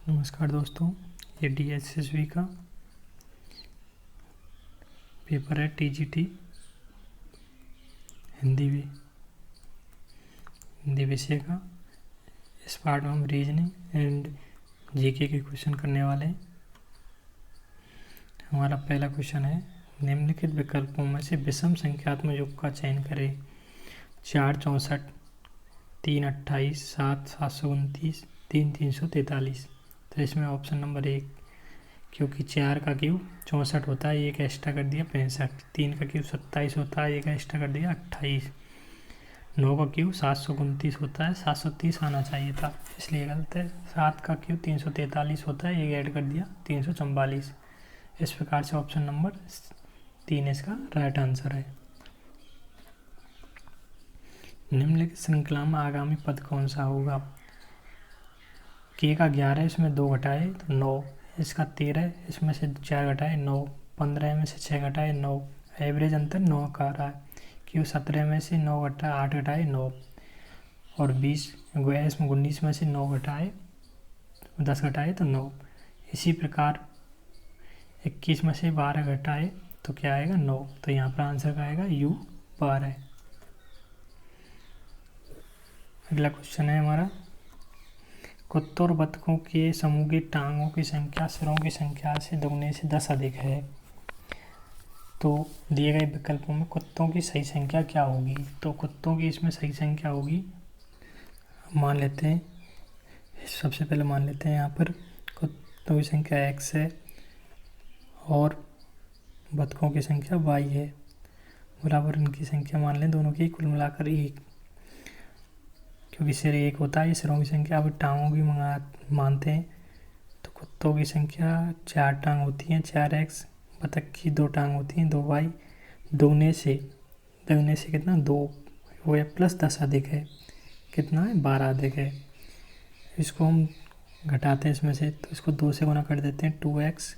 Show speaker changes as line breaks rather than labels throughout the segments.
नमस्कार दोस्तों, ये DSSB का पेपर है TGT हिंदी विषय का। इस पार्ट में हम रीजनिंग एंड जीके के क्वेश्चन करने वाले हैं। हमारा पहला क्वेश्चन है, निम्नलिखित विकल्पों में से विषम संख्यात्मक योग का चयन करें। 4 64, 3 28, 7 729, 3 343। तो इसमें ऑप्शन नंबर 1, क्योंकि 4 का क्यूब 64 होता है, एक एक्स्ट्रा कर दिया 65। 3 का क्यूब 27 होता है, एक एक्स्ट्रा कर दिया 28। 9 का क्यूब 729 होता है, 730 आना चाहिए था, इसलिए गलत है। 7 का क्यूब 343 होता है, एक ऐड कर दिया 344। इस प्रकार से ऑप्शन नंबर 3 इसका राइट आंसर है। निम्नलिखित श्रृंखला में आगामी पद कौन सा होगा। k का 11, इसमें 2 घटाए तो 9, इसका 13, इसमें से 4 घटाए 9, 15 में से 6 घटाए 9, एवरेज अंतर 9 का रहा है। क्यों 17 में से 9 घटाए 8 घटाए 9, और 20 इसमें 19 में से 9 घटाए 10 घटाए तो 9। इसी प्रकार 21 में से 12 घटाए तो क्या आएगा 9, तो यहाँ पर आंसर का आएगा U 12। अगला क्वेश्चन है हमारा, कुत्तों और बतखों के समूह की टांगों की संख्या सिरों की संख्या से दोगुने से 10 अधिक है। तो दिए गए विकल्पों में कुत्तों की सही संख्या क्या होगी। तो कुत्तों की इसमें सही संख्या होगी, मान लेते हैं, सबसे पहले मान लेते हैं यहाँ पर कुत्तों की संख्या x है और बतखों की संख्या y है, बराबर इनकी संख्या मान लें दोनों की, कुल मिलाकर 1। क्योंकि सिर 1 होता है, ये सिरों की संख्या। अब टांगों की मानते हैं, तो कुत्तों की संख्या 4 टांग होती हैं 4x, बतख की 2 टांग होती हैं 2y, दोगुने से कितना 2 हो गया, प्लस 10 अधिक है, कितना है 12 अधिक है। इसको हम घटाते हैं इसमें से, तो इसको 2 से गुना कर देते हैं, 2x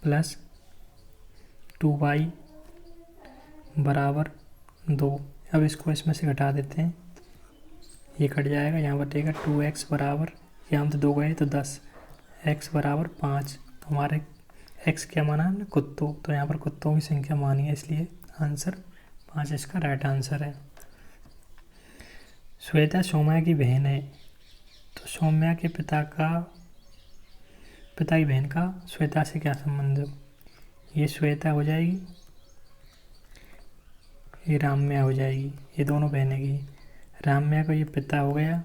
प्लस 2y बराबर 2। अब इसको इसमें से घटा देते हैं, ये कट जाएगा, यहाँ बटेगा 2x बराबर, यहाँ तो 2 गए तो 10, x बराबर 5। तो हमारे x क्या माना है, कुत्तों, तो यहाँ पर कुत्तों की संख्या मानी है, इसलिए आंसर 5 इसका राइट आंसर है। श्वेता सौम्या की बहन है, तो सौम्या के पिता की बहन का श्वेता से क्या संबंध है। ये श्वेता हो जाएगी, ये राम्या हो जाएगी, ये दोनों बहनें की। राम्या को ये पिता हो गया,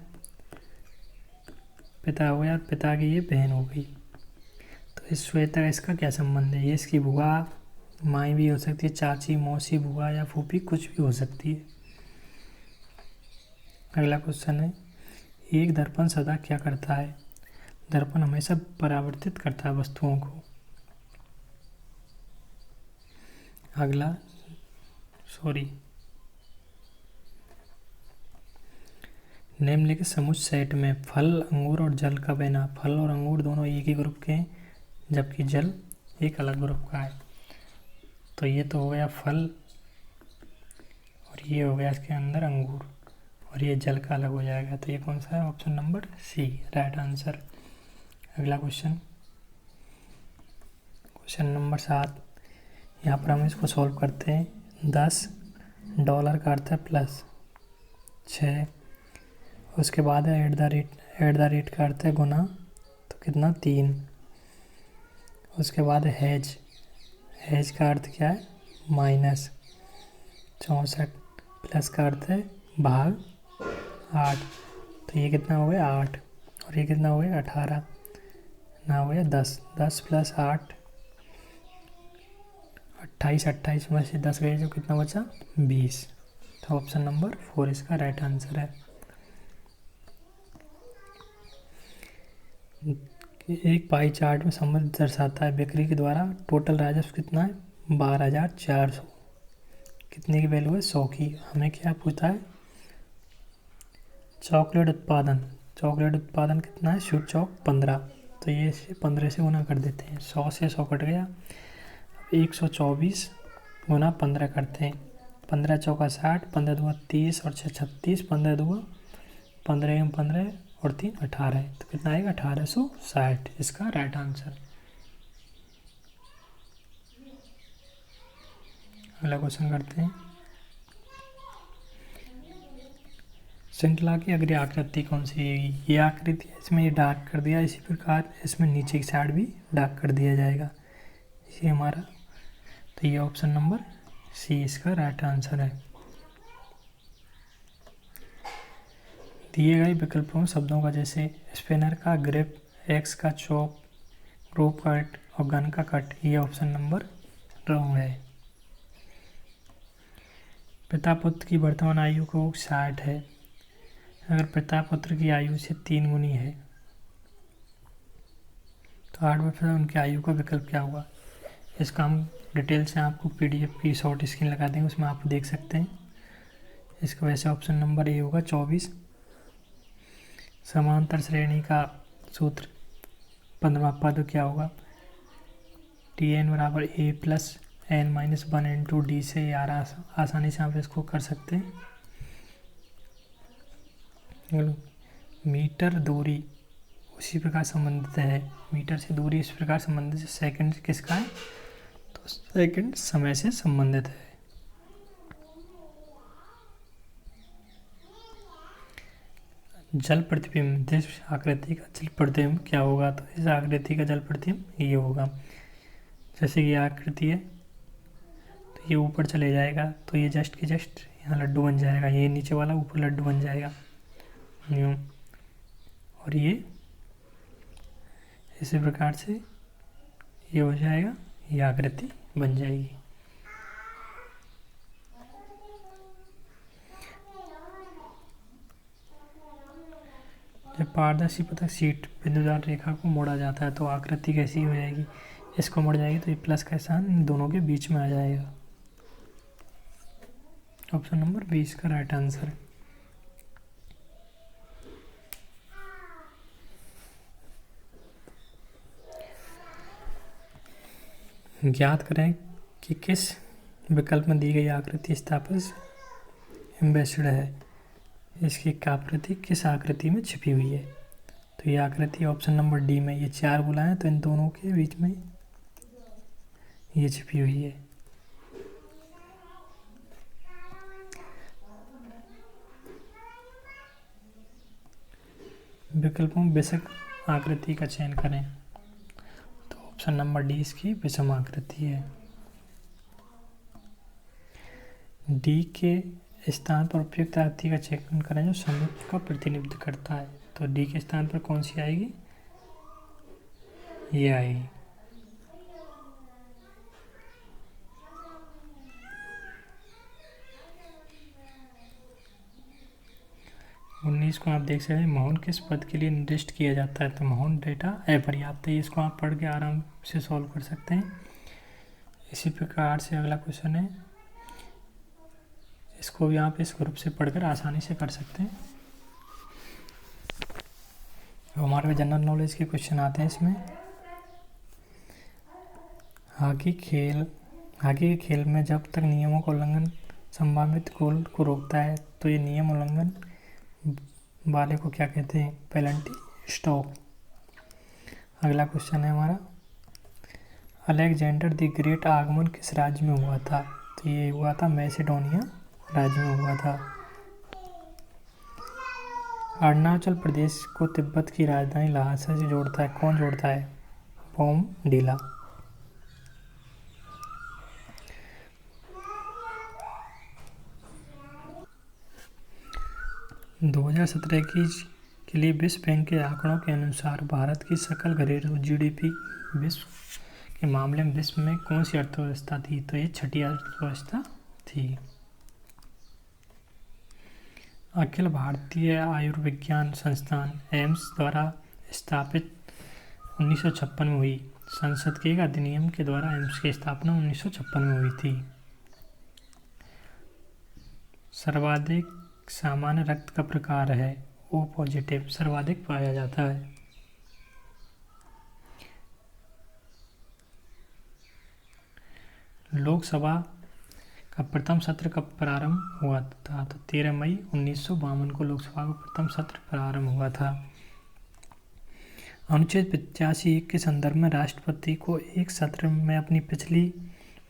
पिता की ये बहन हो गई। तो इस श्वेता का इसका क्या संबंध है। ये इसकी बुआ माई भी हो सकती है, चाची, मौसी, बुआ या फूफी, कुछ भी हो सकती है। अगला क्वेश्चन है, एक दर्पण सदा क्या करता है। दर्पण हमेशा परावर्तित करता है वस्तुओं को। निम्नलिखित समुच्चय सेट में फल, अंगूर और जल का बहना। फल और अंगूर दोनों एक ही ग्रुप के हैं, जबकि जल एक अलग ग्रुप का है। तो ये तो हो गया फल और ये हो गया इसके अंदर अंगूर, और ये जल का अलग हो जाएगा। तो ये कौन सा है, option number C right answer. अगला क्वेश्चन नंबर 7, यहाँ पर हम इसको सॉल्व करते हैं। $10 का अर्थ है प्लस 6, उसके बाद है एट द रेट का अर्थ है गुना, तो कितना 3। उसके बाद है हैज का अर्थ क्या है माइनस 64, प्लस का अर्थ है भाग 8, तो ये कितना हो गया 8, और ये कितना हो गया 18, ना हो गया 10 प्लस 8 28 में से 10 गए, जो कितना बचा 20। तो ऑप्शन नंबर 4 इसका राइट आंसर है। एक पाई चार्ट में संबंध दर्शाता है, बिक्री के द्वारा टोटल राजस्व कितना है 12,400, कितने की वैल्यू है 100 की। हमें क्या पूछता है, चॉकलेट उत्पादन कितना है, स्वीट चॉक 15, तो ये 15 से गुना कर देते हैं, 100 से 100 कट गया, 124 गुना 15 करते हैं, 15 चौका 60, 15 दूगा 30 और 6 36, 15 दूगा 15 15 और 3 18 है, तो कितना आएगा 1860 इसका राइट आंसर। अगला क्वेश्चन करते हैं। श्रृंखला की अगली आकृति कौन सी है? ये आकृति है, इसमें ये डार्क कर दिया, इसी प्रकार इसमें नीचे की साइड भी डार्क कर दिया जाएगा, ये हमारा, तो ये ऑप्शन नंबर सी इसका राइट आंसर है। दिए गए विकल्पों में शब्दों का जैसे स्पिनर का ग्रिप, एक्स का चॉप, ग्रुप कट और गन का कट, ये ऑप्शन नंबर रॉन्ग है। पिता पुत्र की वर्तमान आयु को 60 है, अगर पिता पुत्र की आयु से 3 गुनी है तो 8 वर्ष उनकी आयु का विकल्प क्या होगा? इसका हम डिटेल से आपको PDF की शॉर्ट स्क्रीन लगा देंगे, उसमें आप देख सकते हैं। इसका वैसे ऑप्शन नंबर ए होगा 24। समांतर श्रेणी का सूत्र 15वां पद क्या होगा? Tn बराबर a plus n minus 1 into D से, यार आसानी से आप इसको कर सकते हैं। मीटर दूरी उसी प्रकार संबंधित है, मीटर से दूरी इस प्रकार संबंधित है। सेकंड किसका है? तो सेकंड समय से संबंधित है। जल प्रतिबिंब, इस आकृति का जल प्रतिबिंब क्या होगा? तो इस आकृति का जल प्रतिबिंब ये होगा। जैसे ये आकृति है तो ये ऊपर चले जाएगा, तो ये जस्ट के जस्ट यहाँ लड्डू बन जाएगा, ये नीचे वाला ऊपर लड्डू बन जाएगा यूँ, और ये इसी प्रकार से ये हो जाएगा, ये आकृति बन जाएगी। जब पारदर्शी पतक सीट बिंदुदार रेखा को मोड़ा जाता है तो आकृति कैसी हो जाएगी? इसको मोड़ जाएगी तो ये प्लस का स्थान इन दोनों के बीच में आ जाएगा। ऑप्शन नंबर 20 का राइट आंसर है। ज्ञात करें कि किस विकल्प में दी गई आकृति स्थापस एम्बेस्ड है, इसकी आकृति किस आकृति में छिपी हुई है? तो ये आकृति ऑप्शन नंबर डी में, ये 4 बुलाएं तो इन दोनों के बीच में ये छिपी हुई है। विकल्पों में विषम आकृति का चयन करें, तो ऑप्शन नंबर डी इसकी विषम आकृति है। डी के स्थान पर उपयुक्त आकृति का चयन करें जो संयुक्त का प्रतिनिधित्व करता है, तो डी के स्थान पर कौन सी आएगी? ये आएगी। उन्नीस को आप देख सकते हैं, मौन किस पद के लिए निर्दिष्ट किया जाता है? तो मौन डेटा अपर्याप्त है, इसको आप पढ़ के आराम से सॉल्व कर सकते हैं। इसी प्रकार से अगला क्वेश्चन है, इसको भी आप इस ग्रुप से पढ़कर आसानी से कर सकते हैं। हमारे में जनरल नॉलेज के क्वेश्चन आते हैं इसमें। हॉकी के खेल में जब तक नियमों का उल्लंघन संभावित गोल को रोकता है तो ये नियम उल्लंघन वाले को क्या कहते हैं? Penalty stop. अगला क्वेश्चन है हमारा, अलेक्जेंडर द ग्रेट आगमन किस राज्य में हुआ था? तो ये हुआ था मैसेडोनिया राज्य में हुआ था। अरुणाचल प्रदेश को तिब्बत की राजधानी ल्हासा से जोड़ता है, कौन जोड़ता है? बोमडिला। – 2017 के लिए विश्व बैंक के आंकड़ों के अनुसार भारत की सकल घरेलू GDP विश्व के मामले में विश्व में कौन सी अर्थव्यवस्था थी? तो ये छठी अर्थव्यवस्था थी। अखिल भारतीय आयुर्विज्ञान संस्थान एम्स द्वारा स्थापित 1956 में हुई। संसद के एक अधिनियम के द्वारा एम्स की स्थापना 1956 में हुई थी। सर्वाधिक सामान्य रक्त का प्रकार है O पॉजिटिव, सर्वाधिक पाया जाता है। लोकसभा का प्रथम सत्र कब प्रारंभ हुआ था? तो 13 मई 1952 को लोकसभा का प्रथम सत्र प्रारंभ हुआ था। अनुच्छेद 85(1) के संदर्भ में राष्ट्रपति को एक सत्र में अपनी पिछली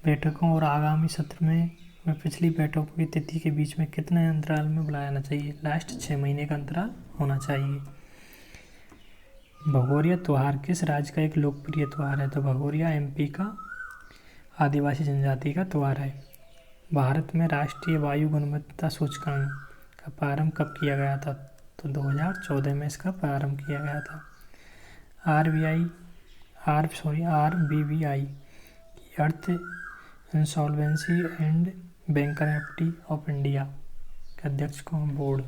बैठकों और आगामी सत्र में पिछली बैठकों की तिथि के बीच में कितने अंतराल में बुलाना चाहिए? लास्ट 6 महीने का अंतराल होना चाहिए। भगोरिया त्योहार किस राज्य का एक लोकप्रिय त्योहार है? तो भगोरिया MP का आदिवासी जनजाति का त्योहार है। भारत में राष्ट्रीय वायु गुणवत्ता सूचकांक का प्रारंभ कब किया गया था? तो 2014 में इसका प्रारंभ किया गया था। RBBI की अर्थ इंसॉल्वेंसी एंड बैंकरप्टी ऑफ इंडिया के अध्यक्ष कौन? बोर्ड।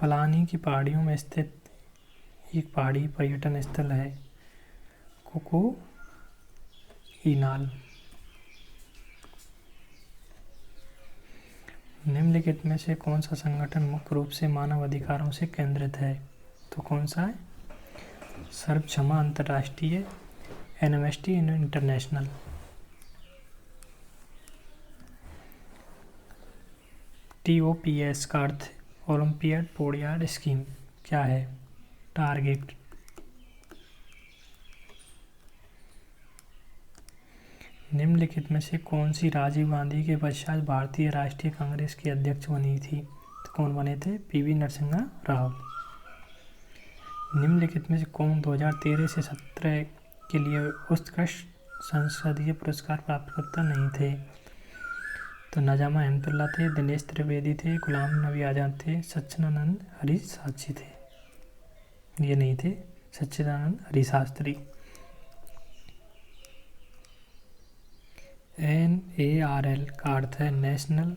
पलानी की पहाड़ियों में स्थित एक पहाड़ी पर्यटन स्थल है कोको-ईनाल। निम्नलिखित में से कौन सा संगठन मुख्य रूप से मानव अधिकारों से केंद्रित है? तो कौन सा है? सर्व क्षमा अंतर्राष्ट्रीय, एमनेस्टी इंटरनेशनल। TOPS का अर्थ ओलंपियाड पोडियाड स्कीम क्या है? टारगेट। निम्नलिखित में से कौन सी राजीव गांधी के पश्चात भारतीय राष्ट्रीय कांग्रेस की अध्यक्ष बनी थी? तो कौन बने थे? PV नरसिम्हा राव। निम्नलिखित में से कौन 2013 से 17 के लिए उत्कृष्ट संसदीय पुरस्कार प्राप्तकर्ता नहीं थे? तो नजामा हेमतुल्ला थे, दिनेश त्रिवेदी थे, गुलाम नबी आज़ाद थे, सच्चिदानंद हरी साक्षी थे। ये नहीं थे सच्चिदानंद हरी शास्त्री। NARL का अर्थ है नेशनल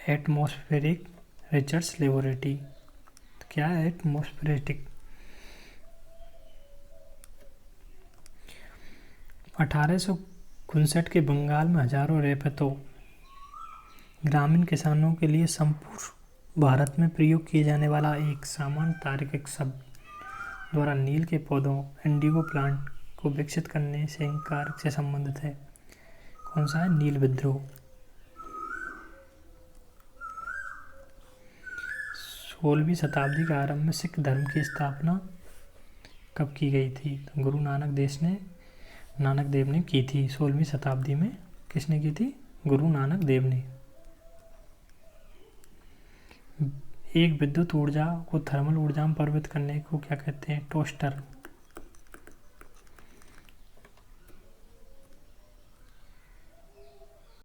एटमॉस्फेरिक रिसर्च लेबोरेटरी। तो क्या है एटमॉस्फेरिक? 1859 के बंगाल में हजारों रेपतो ग्रामीण किसानों के लिए संपूर्ण भारत में प्रयोग किए जाने वाला एक सामान्य तार्किक शब्द द्वारा नील के पौधों इंडिगो प्लांट को विकसित करने से इनकार से संबंधित है। कौन सा है? नील विद्रोह। 16वीं शताब्दी के आरंभ में सिख धर्म की स्थापना कब की गई थी? तो गुरु नानक देव ने की थी। 16वीं शताब्दी में किसने की थी? गुरु नानक देव ने। एक विद्युत ऊर्जा को थर्मल ऊर्जा में परिवर्तित करने को क्या कहते हैं? टोस्टर।